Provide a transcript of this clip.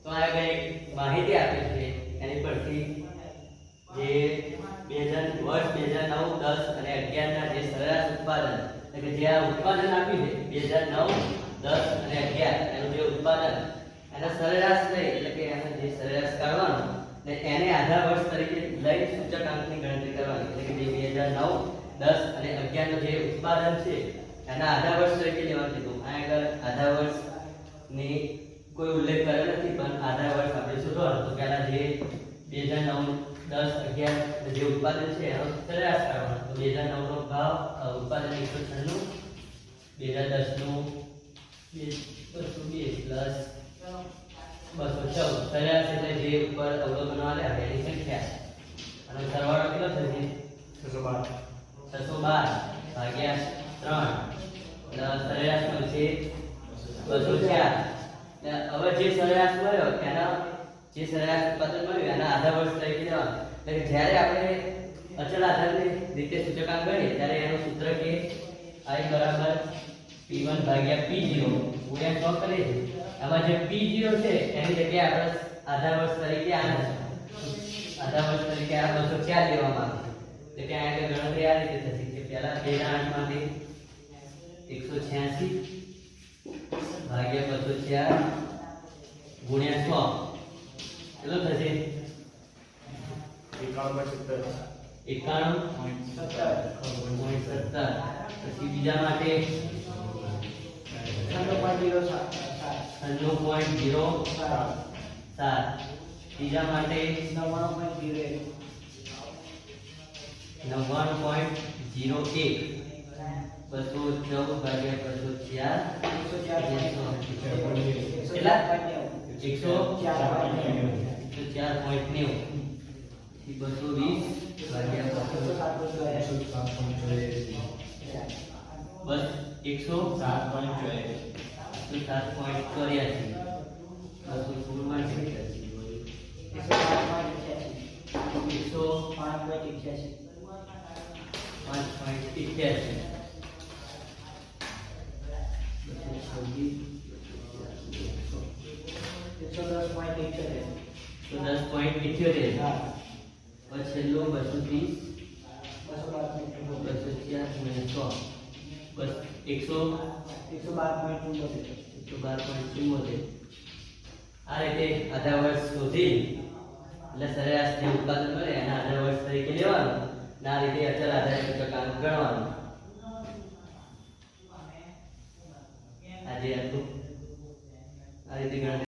તો આ કઈ માહિતી આપી છે એની પરથી જે 2000 વર્ષ 2009 10 અને 11 ના જે સરેરાશ ઉત્પાદન એટલે કે જે આ ઉત્પાદન આપ્યું છે 2009 10 અને 11 એનું જે ઉત્પાદન એના સરેરાશ લઈ એટલે કે એનો જે સરેરાશ કાઢવાનો ને એને આધા વર્ષ તરીકે લઈ સૂચકાંકની ગણતરી કરવાની એટલે કે જે 2009 10 અને 11 નું જે ઉત્પાદન છે એના આધા વર્ષ તરીકે લેવાનું કીધું. આ આગળ આધા વર્ષની કોઈ ઉલ્લેખ કરેલો નથી પણ આધા વર્ષ આપણે શોધવાનું તો પહેલા જે 2009 10 11 જે ઉત્પાદન છે એનો સરેરાશ કાઢવાનો તો 2009 નો ભાવ ઉત્પાદન 196 2010 નું 202 પ્લસ 214 સરેરાશ એટલે જે ઉપર અવલોકનો આલ્યા એની સંખ્યા અને સરવાળો કેટલો થશે 612 ભાગ્યા 3 એટલે સરેરાશ મળશે 204. હવે જે સરેરાશ મળ્યો એના જે સરેરાશ ઉત્પાદન મળ્યું એના આધા વર્ષ તરીકે લેવાનું એટલે જ્યારે આપણે અચળ આધારની રીતે સૂચકાંક ગણીએ ત્યારે એનું સૂત્ર કે I બરાબર P1 ભાગ્યા P0 ગુણ્યા 100 કરીએ છીએ. આમાં જે P0 છે એની જગ્યાએ આપણે આધા વર્ષ તરીકે આધા વર્ષ તરીકે આ 204 લેવામાં આવે છે. એટલે ત્યાં આગળ ગણતરી આ રીતે થશે કે પહેલા 2 માંથી 186 ભાગ્યા 204 ગુણ્યા 100 કેટલો થશે 91.17 પછી બીજા માટે 96.07 ત્રીજા માટે 99.01 214 ભાગ્યા 204 104.90 220 બસ 10.78 છેલ્લો 230 204 બસ 112.74 આ રીતે આધા વર્ષ સુધી એટલે સરેરાશ જે ઉત્પાદન મળે એના આધા વર્ષ તરીકે લેવાનું અને આ રીતે અચળ આધારિત સૂચકાંક ગણવાનું. આજે આટલું આ રીતે ગણતરી